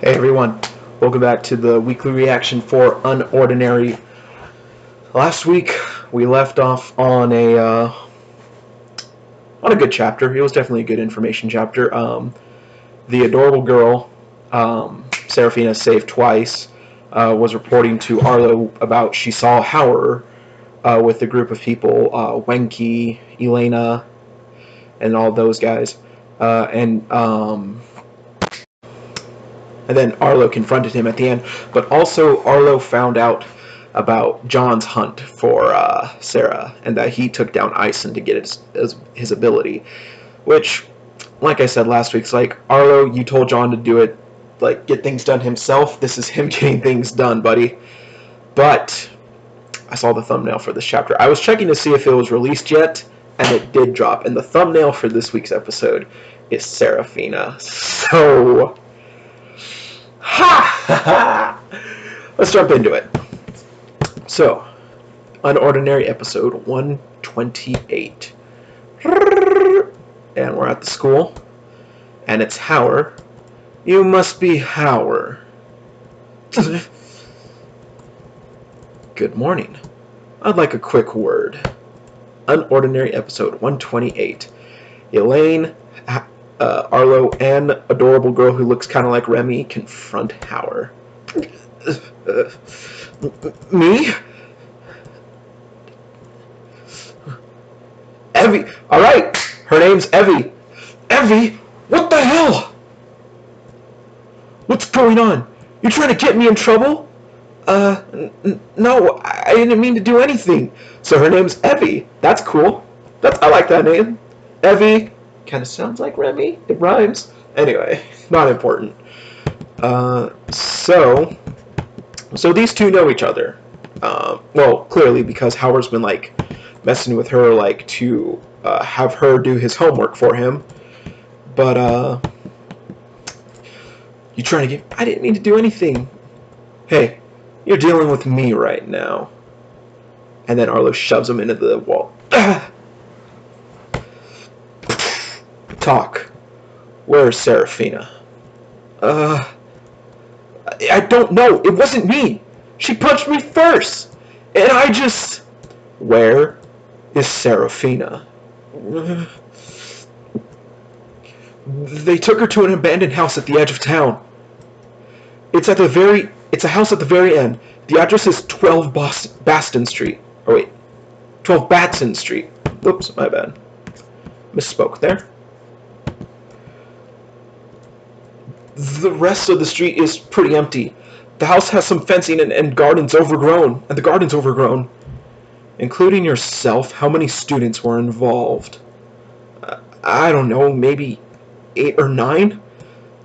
Hey everyone, welcome back to the weekly reaction for UnOrdinary. Last week we left off on a good chapter. It was definitely a good information chapter. The adorable girl, Seraphina saved twice, was reporting to Arlo about she saw Howard with a group of people, Wenky, Elena, and all those guys, and then Arlo confronted him at the end. But also Arlo found out about John's hunt for Sarah, and that he took down Ison to get his ability. Which, like I said last week, it's like, Arlo, you told John to do it, like, get things done himself. This is him getting things done, buddy. But I saw the thumbnail for this chapter. I was checking to see if it was released yet, and it did drop. And the thumbnail for this week's episode is Seraphina. So... ha! Let's jump into it. So, UnOrdinary episode 128. And we're at the school. And it's Howard. You must be Howard. Good morning. I'd like a quick word. UnOrdinary episode 128. Elaine, Arlo, and adorable girl who looks kind of like Remy confront Howard. Me? Evie. Alright, her name's Evie. Evie? What the hell? What's going on? You trying to get me in trouble? No, I didn't mean to do anything. So her name's Evie. That's cool. I like that name. Evie. Kind of sounds like Remy. It rhymes. Anyway, not important. So these two know each other. Well, clearly, because Howard's been, like, messing with her, like, to have her do his homework for him. But, you trying to get... I didn't mean to do anything. Hey, you're dealing with me right now. And then Arlo shoves him into the wall. Talk. Where's Seraphina? I don't know. It wasn't me. She punched me first. And I just... Where is Seraphina? They took her to an abandoned house at the edge of town. It's a house at the very end. The address is 12 Baston Street. Oh wait. 12 Batson Street. Oops, my bad. Misspoke there. The rest of the street is pretty empty. The house has some fencing and gardens overgrown. And the garden's overgrown. Including yourself, how many students were involved? I don't know, maybe 8 or 9?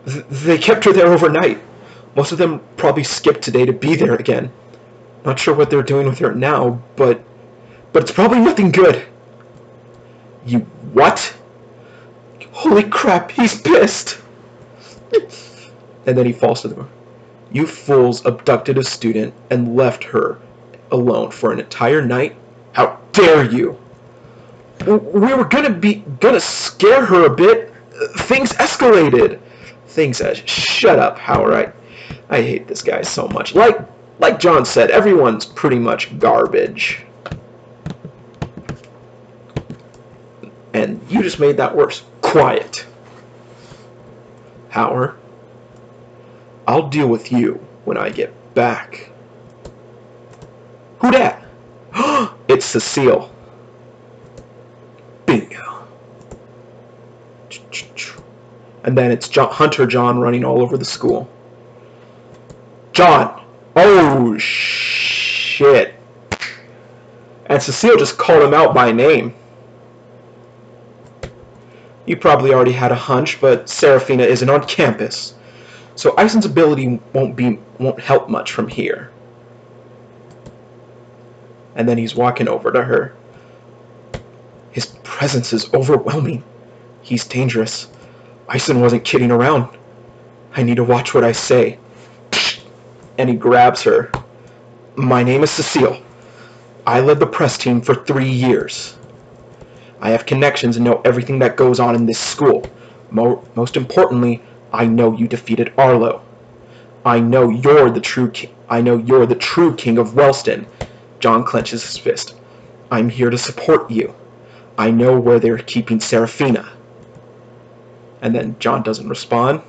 They kept her there overnight. Most of them probably skipped today to be there again. Not sure what they're doing with her now, but it's probably nothing good. You what? Holy crap, he's pissed. And then he falls to the ground. You fools abducted a student and left her alone for an entire night? How dare you? We were gonna scare her a bit. Things escalated. Shut up, Howard. I hate this guy so much. Like John said, everyone's pretty much garbage. And you just made that worse. Quiet. Howard, I'll deal with you when I get back. Who dat? It's Cecile. Bingo. And then it's Hunter John running all over the school. John! Oh, shit. And Cecile just called him out by name. You probably already had a hunch, but Seraphina isn't on campus. So Ison's ability won't help much from here. And then he's walking over to her. His presence is overwhelming. He's dangerous. Ison wasn't kidding around. I need to watch what I say. And he grabs her. My name is Cecile. I led the press team for 3 years. I have connections and know everything that goes on in this school. Most importantly, I know you defeated Arlo. I know you're the true king of Wellston. John clenches his fist. I'm here to support you. I know where they're keeping Seraphina. And then John doesn't respond,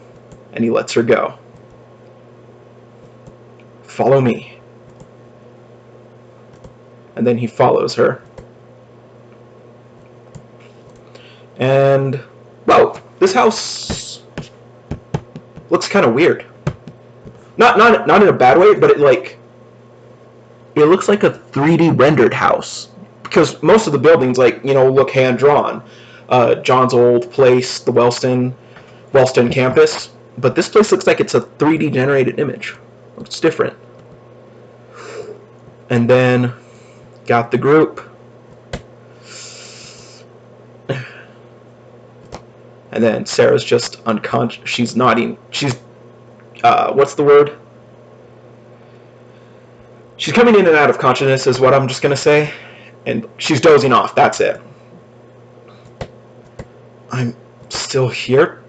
and he lets her go. Follow me. And then he follows her. And, whoa, this house looks kind of weird. Not in a bad way, but it looks like a 3D rendered house. Because most of the buildings, look hand-drawn. John's old place, the Wellston campus. But this place looks like it's a 3D generated image. It's different. And then, got the group. And then Sarah's just unconscious. She's nodding. She's, what's the word? She's coming in and out of consciousness is what I'm just going to say. And she's dozing off. That's it. I'm still here?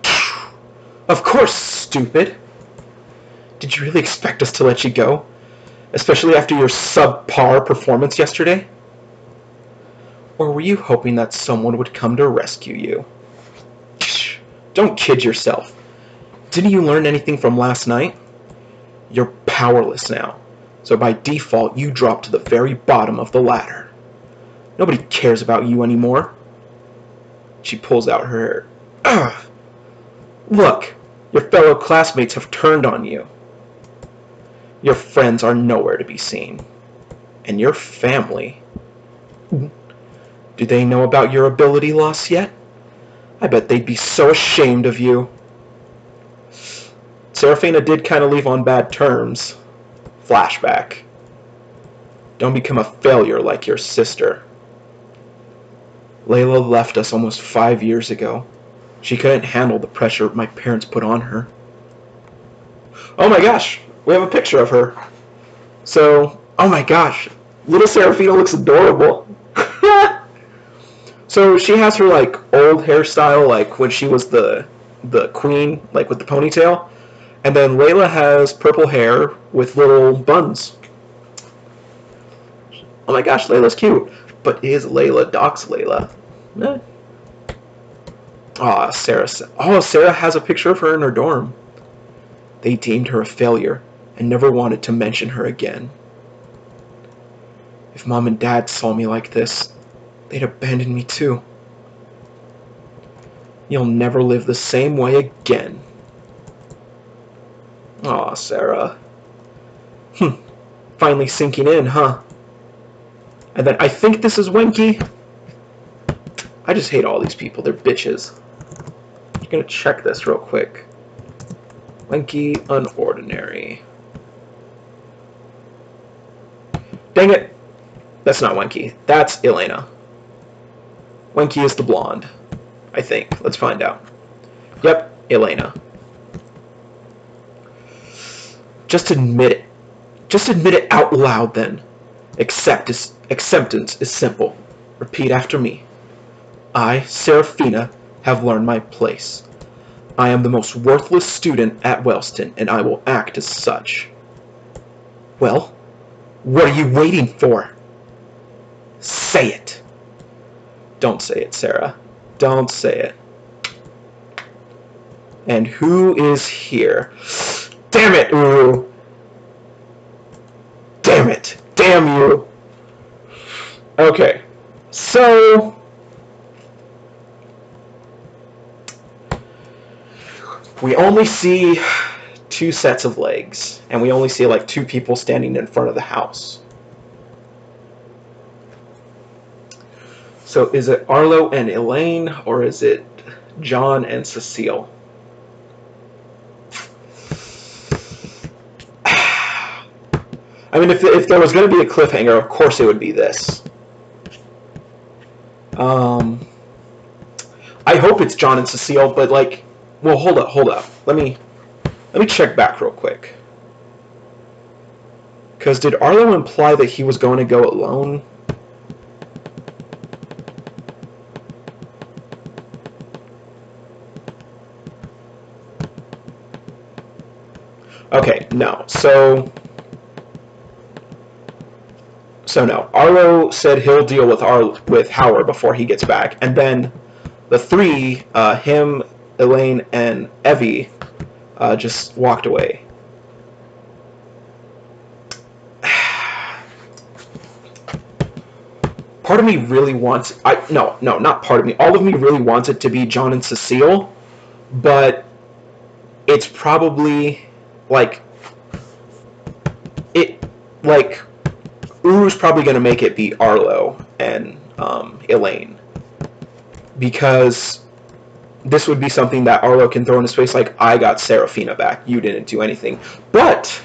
Of course, stupid. Did you really expect us to let you go? Especially after your subpar performance yesterday? Or were you hoping that someone would come to rescue you? Don't kid yourself. Didn't you learn anything from last night? You're powerless now. So by default, you drop to the very bottom of the ladder. Nobody cares about you anymore. She pulls out her hair. Ugh. Look, your fellow classmates have turned on you. Your friends are nowhere to be seen. And your family. Do they know about your ability loss yet? I bet they'd be so ashamed of you. Seraphina did kind of leave on bad terms. Flashback. Don't become a failure like your sister. Layla left us almost 5 years ago. She couldn't handle the pressure my parents put on her. Oh my gosh, we have a picture of her. So, oh my gosh, little Seraphina looks adorable. So she has her old hairstyle, when she was the queen, with the ponytail. And then Layla has purple hair with little buns. Oh my gosh, Layla's cute. But is Layla Doc's Layla? Eh. Aw, Sarah. Oh, Sarah has a picture of her in her dorm. They deemed her a failure and never wanted to mention her again. If Mom and Dad saw me like this, they'd abandon me too. You'll never live the same way again. Aw, Sarah. Finally sinking in, huh? And then I think this is Wenky. I just hate all these people. They're bitches. I'm gonna check this real quick. Wenky UnOrdinary. Dang it. That's not Wenky. That's Elena. Wenky is the blonde. I think. Let's find out. Yep, Elena. Just admit it. Just admit it out loud then. Acceptance is simple. Repeat after me. I, Seraphina, have learned my place. I am the most worthless student at Wellston, and I will act as such. Well, what are you waiting for? Say it. Don't say it, Sarah. Don't say it. And who is here? Damn it, Uru! Damn it! Damn you! Okay, so we only see 2 sets of legs, and we only see 2 people standing in front of the house. So is it Arlo and Elaine, or is it John and Cecile? I mean, if there was going to be a cliffhanger, of course it would be this. I hope it's John and Cecile, but well, hold up. Let me check back real quick. Because did Arlo imply that he was going to go alone? Okay, no. So no. Arlo said he'll deal with Howard before he gets back, and then the three, him, Elaine, and Evie, just walked away. Part of me really wants no, not part of me. All of me really wants it to be John and Cecile, but it's probably like it like Uru's probably going to make it be Arlo and Elaine, because this would be something that Arlo can throw in his face, like, I got Serafina back, you didn't do anything. But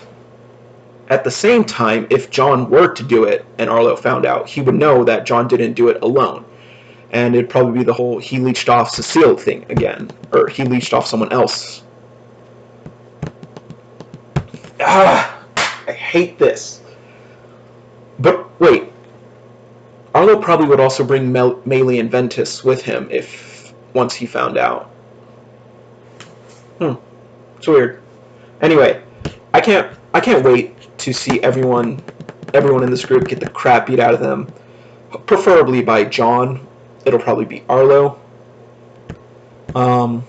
at the same time, if John were to do it and Arlo found out, he would know that John didn't do it alone. And it'd probably be the whole he leached off Cecile thing again, or he leached off someone else. I hate this. But wait, Arlo probably would also bring Melee and Ventus with him once he found out. It's weird. Anyway, I can't wait to see everyone in this group get the crap beat out of them, preferably by John. It'll probably be Arlo. Man,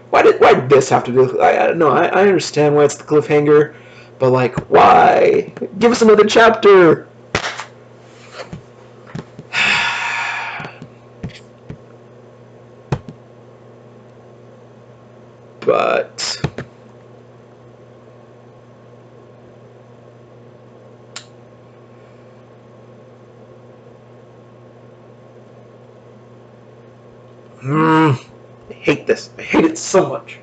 why did this have to do? I don't know. I understand why it's the cliffhanger, but like, why? Give us another chapter. But I hate this. I hate it so much.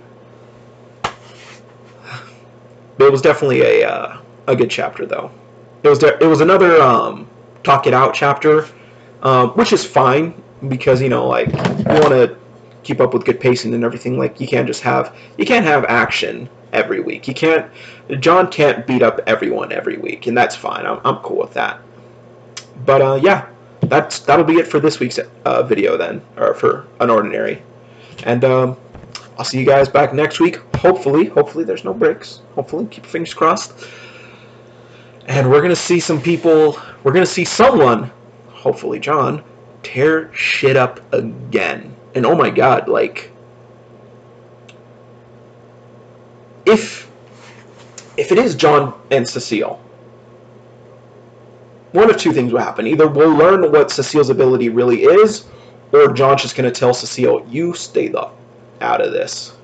But it was definitely a good chapter, though. It was another talk it out chapter, which is fine because, you know, like, you want to keep up with good pacing and everything. Like, you can't have action every week. John can't beat up everyone every week, and that's fine. I'm cool with that. But yeah, that'll be it for this week's video then, or for UnOrdinary. And I'll see you guys back next week. Hopefully there's no breaks. Hopefully, keep your fingers crossed. And we're gonna see some people. We're gonna see someone, hopefully John, tear shit up again. And oh my god, like, if it is John and Cecile, one of two things will happen. Either we'll learn what Cecile's ability really is, or John's just going to tell Cecile, you stay the out of this.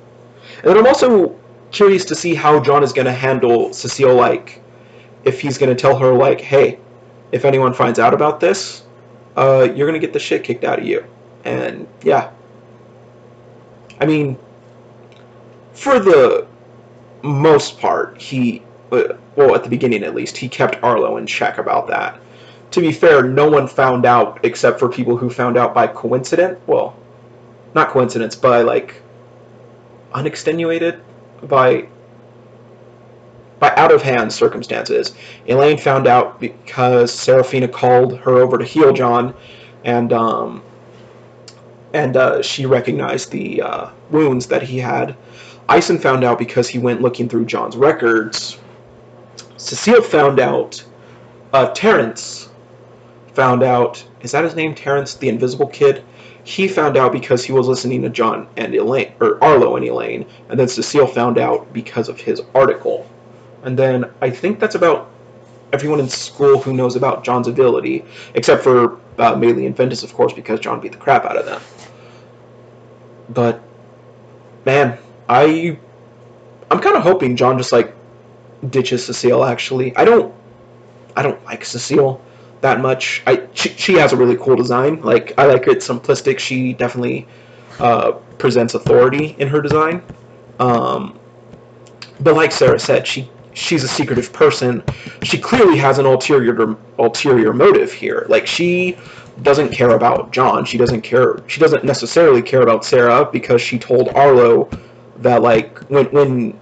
And then I'm also curious to see how John is going to handle Cecile, like, if he's going to tell her, like, hey, if anyone finds out about this, you're going to get the shit kicked out of you. And, yeah. I mean, for the most part, well, at the beginning at least, he kept Arlo in check about that. To be fair, no one found out except for people who found out by coincidence. Well, not coincidence, by, like, unextenuated, by out-of-hand circumstances. Elaine found out because Serafina called her over to heal John, and she recognized the wounds that he had. Ison found out because he went looking through John's records. Cecile found out. Terrence found out. Is that his name? Terrence, the invisible kid? He found out because he was listening to John and Elaine, or Arlo and Elaine, and then Cecile found out because of his article. And then I think that's about everyone in school who knows about John's ability, except for Melee and Ventus, of course, because John beat the crap out of them. But man, I'm kind of hoping John just, like, ditches Cecile. Actually, I don't like Cecile that much. She has a really cool design. Like, I like it simplistic. She definitely presents authority in her design. But like Sarah said, she's a secretive person. She clearly has an ulterior motive here. Like, she doesn't care about John. She doesn't necessarily care about Sarah, because she told Arlo that, like, when the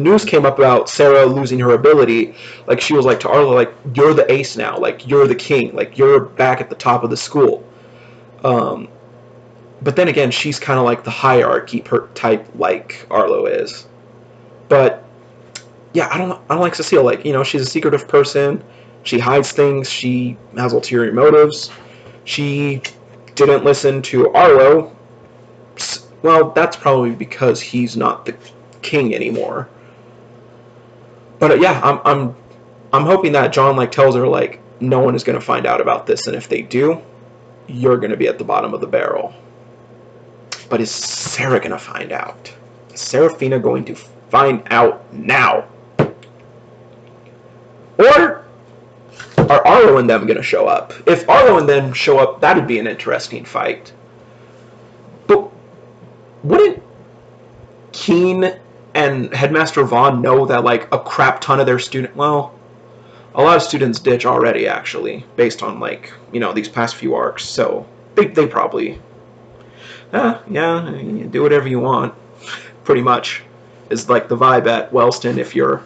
news came up about Sarah losing her ability, like, she was like to Arlo, like, you're the ace now, like, you're the king, like, you're back at the top of the school. Um, but then again, she's kind of like the hierarchy type, like Arlo is. But yeah, I don't like Cecile. Like, you know, she's a secretive person. She hides things. She has ulterior motives. She didn't listen to Arlo. Well, that's probably because he's not the king anymore. But yeah, I'm hoping that John like tells her like no one is going to find out about this, and if they do, you're going to be at the bottom of the barrel. But is Sarah going to find out? Is Serafina going to find out now? Or are Arlo and them going to show up? If Arlo and them show up, that'd be an interesting fight. But wouldn't Keen and Headmaster Vaughn know that like a crap ton of their well, a lot of students ditch already, actually, based on like, you know, these past few arcs, so they probably yeah, you do whatever you want, pretty much, is like the vibe at Wellston if you're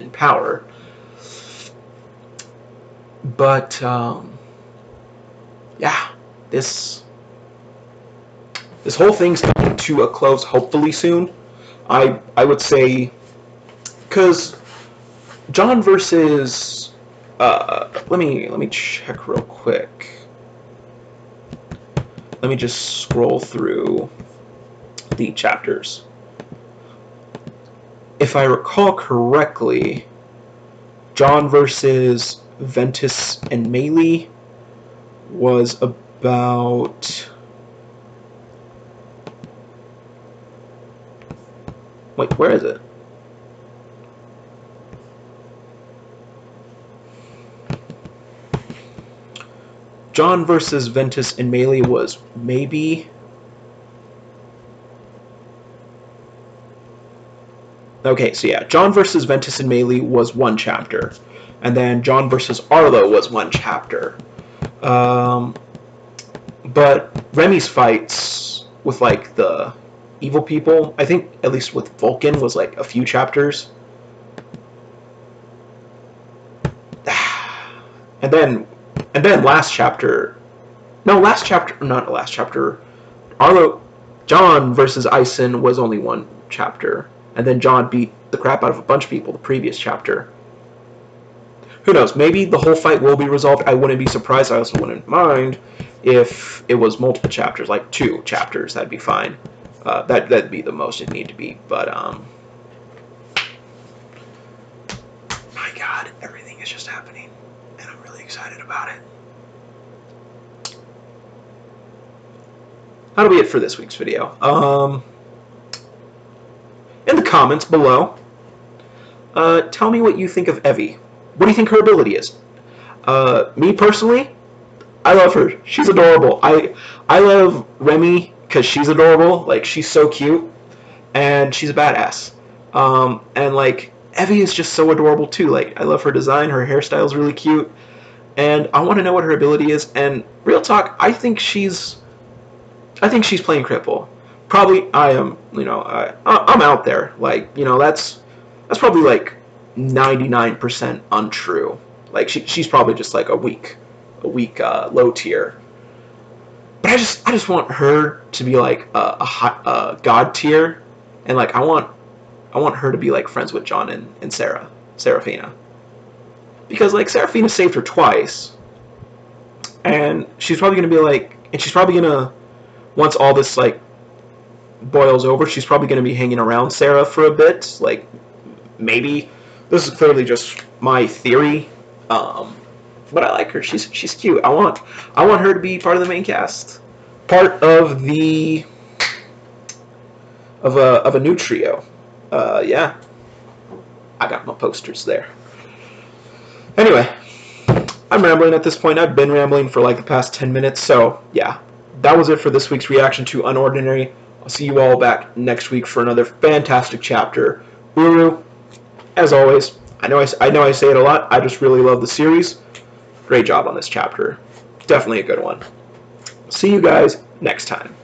in power. But yeah, this whole thing's coming to a close hopefully soon. I would say, because John versus let me check real quick. Let me just scroll through the chapters. If I recall correctly, John versus Ventus and Maylie was about... Wait, where is it? John versus Ventus and Maylie was maybe... Okay, so yeah, John versus Ventus and Maylie was one chapter. And then John versus Arlo was one chapter. But Remy's fights with, like, the evil people, I think, at least with Vulcan, was, like, a few chapters. And then last chapter... No, not last chapter. John versus Ison was only one chapter. And then John beat the crap out of a bunch of people the previous chapter. Who knows? Maybe the whole fight will be resolved. I wouldn't be surprised. I also wouldn't mind if it was multiple chapters, like 2 chapters. That'd be fine. That'd be the most it'd need to be. But my God, everything is just happening, and I'm really excited about it. That'll be it for this week's video. In the comments below, tell me what you think of Evie. What do you think her ability is? Me personally, I love her. She's adorable. I love Remy because she's adorable. Like, she's so cute, and she's a badass. And like, Evie is just so adorable too. Like, I love her design. Her hairstyle is really cute, and I want to know what her ability is. And real talk, I think she's playing cripple. Probably I am. You know, I'm out there. Like, you know, that's probably like 99% untrue. Like, she's probably just like a weak low tier. But I just want her to be like a god tier, and like I want her to be like friends with John and Serafina, because like Serafina saved her twice, and she's probably gonna be like, and she's probably gonna, once all this like boils over, she's probably gonna be hanging around Sarah for a bit. Like, maybe. This is clearly just my theory, but I like her. She's cute. I want her to be part of the main cast, part of the of a new trio. Yeah, I got my posters there. Anyway, I'm rambling at this point. I've been rambling for like the past 10 minutes. So yeah, that was it for this week's reaction to UnOrdinary. I'll see you all back next week for another fantastic chapter. Uru, as always, I know I say it a lot, I just really love the series. Great job on this chapter. Definitely a good one. See you guys next time.